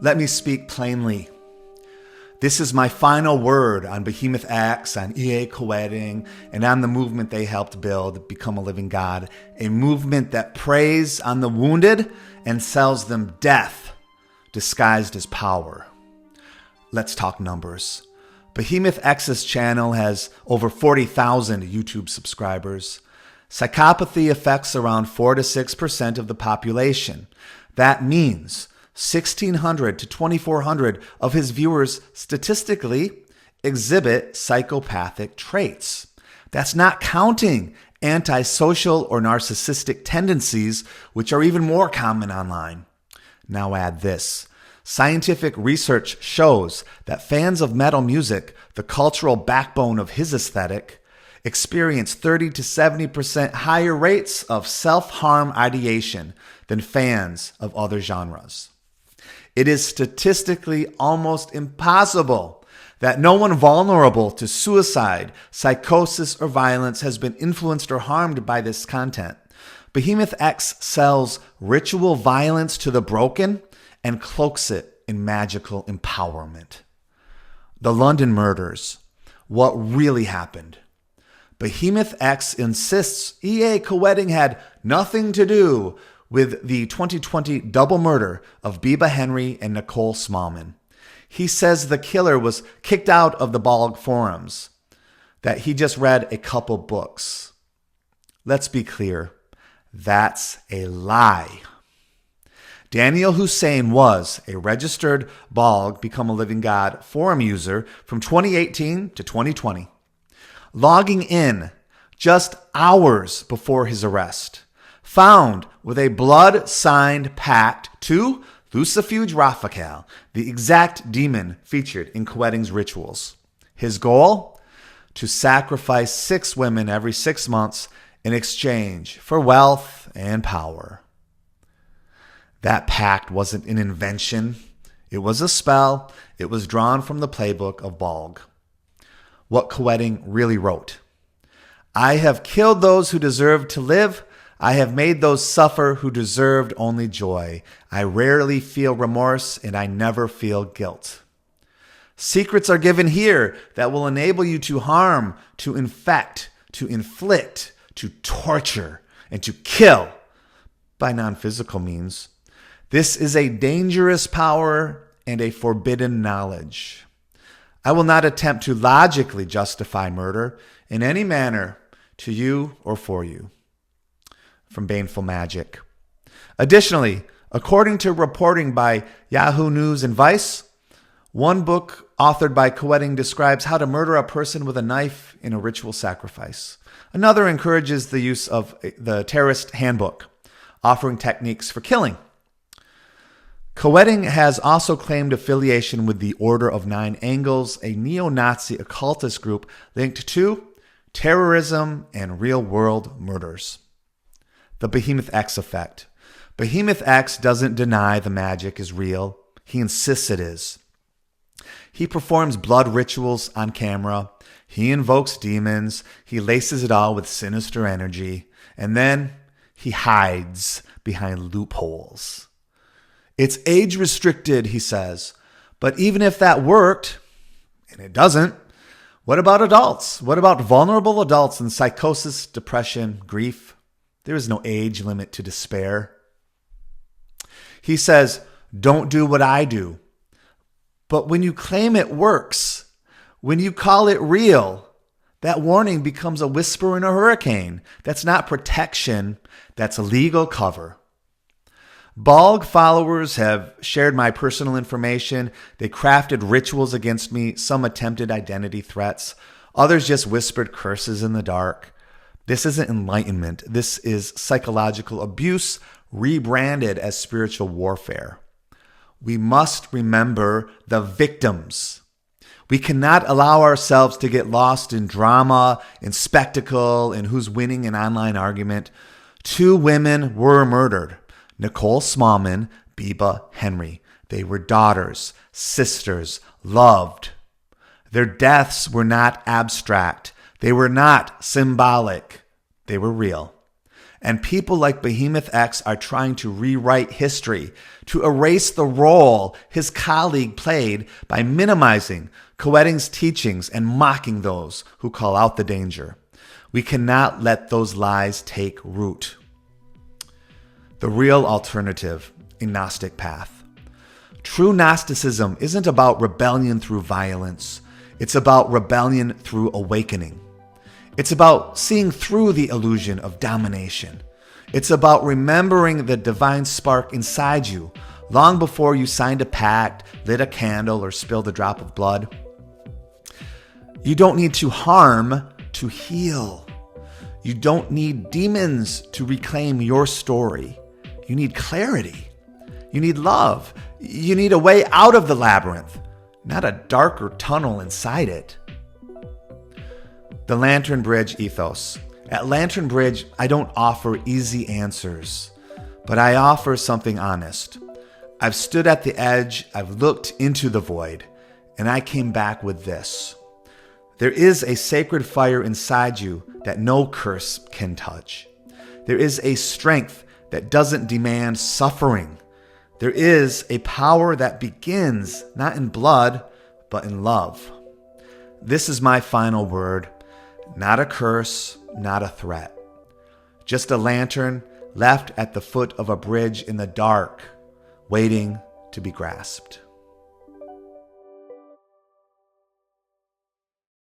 Let me speak plainly. This is my final word on Behemoth X, on E.A. Koetting, and on the movement they helped build, Become a Living God, a movement that preys on the wounded and sells them death disguised as power. Let's talk numbers. Behemoth X's channel has over 40,000 YouTube subscribers. Psychopathy affects around 4 to 6% of the population. That means 1,600 to 2,400 of his viewers statistically exhibit psychopathic traits. That's not counting antisocial or narcissistic tendencies, which are even more common online. Now add this. Scientific research shows that fans of metal music, the cultural backbone of his aesthetic, experience 30 to 70% higher rates of self-harm ideation than fans of other genres. It is statistically almost impossible that no one vulnerable to suicide, psychosis, or violence has been influenced or harmed by this content. Behemoth X sells ritual violence to the broken and cloaks it in magical empowerment. The London murders. What really happened? Behemoth X insists E.A. Koetting had nothing to do with the 2020 double murder of Biba Henry and Nicole Smallman. He says the killer was kicked out of the BALG forums, that he just read a couple books. Let's be clear, that's a lie. Danyal Hussein was a registered BALG, Become a Living God, forum user from 2018 to 2020, logging in just hours before his arrest, found with a blood-signed pact to Lucifuge Raphael, the exact demon featured in Koetting's rituals. His goal? To sacrifice 6 women every 6 months in exchange for wealth and power. That pact wasn't an invention. It was a spell. It was drawn from the playbook of BALG. What Koetting really wrote. I have killed those who deserved to live. I have made those suffer who deserved only joy. I rarely feel remorse, and I never feel guilt. Secrets are given here that will enable you to harm, to infect, to inflict, to torture, and to kill by non-physical means. This is a dangerous power and a forbidden knowledge. I will not attempt to logically justify murder in any manner to you or for you. From Baneful Magic. Additionally, according to reporting by Yahoo News and Vice, one book authored by Koetting describes how to murder a person with a knife in a ritual sacrifice. Another encourages the use of the terrorist handbook, offering techniques for killing. Koetting has also claimed affiliation with the Order of Nine Angles, a neo-Nazi occultist group linked to terrorism and real-world murders. The Behemoth X effect. Behemoth X doesn't deny the magic is real. He insists it is. He performs blood rituals on camera. He invokes demons. He laces it all with sinister energy. And then he hides behind loopholes. It's age restricted, he says. But even if that worked, and it doesn't, what about adults? What about vulnerable adults in psychosis, depression, grief? There is no age limit to despair. He says, don't do what I do. But when you claim it works, when you call it real, that warning becomes a whisper in a hurricane. That's not protection. That's a legal cover. BALG followers have shared my personal information. They crafted rituals against me. Some attempted identity threats. Others just whispered curses in the dark. This isn't enlightenment. This is psychological abuse rebranded as spiritual warfare. We must remember the victims. We cannot allow ourselves to get lost in drama, in spectacle, in who's winning an online argument. 2 women were murdered. Nicole Smallman, Biba Henry. They were daughters, sisters, loved. Their deaths were not abstract. They were not symbolic. They were real. And people like Behemoth X are trying to rewrite history, to erase the role his colleague played by minimizing Koetting's teachings and mocking those who call out the danger. We cannot let those lies take root. The real alternative, a Gnostic path. True Gnosticism isn't about rebellion through violence. It's about rebellion through awakening. It's about seeing through the illusion of domination. It's about remembering the divine spark inside you long before you signed a pact, lit a candle, or spilled a drop of blood. You don't need to harm to heal. You don't need demons to reclaim your story. You need clarity. You need love. You need a way out of the labyrinth, not a darker tunnel inside it. The Lantern Bridge ethos. At Lantern Bridge, I don't offer easy answers, but I offer something honest. I've stood at the edge, I've looked into the void, and I came back with this. There is a sacred fire inside you that no curse can touch. There is a strength that doesn't demand suffering. There is a power that begins not in blood, but in love. This is my final word. Not a curse, not a threat. Just a lantern left at the foot of a bridge in the dark, waiting to be grasped.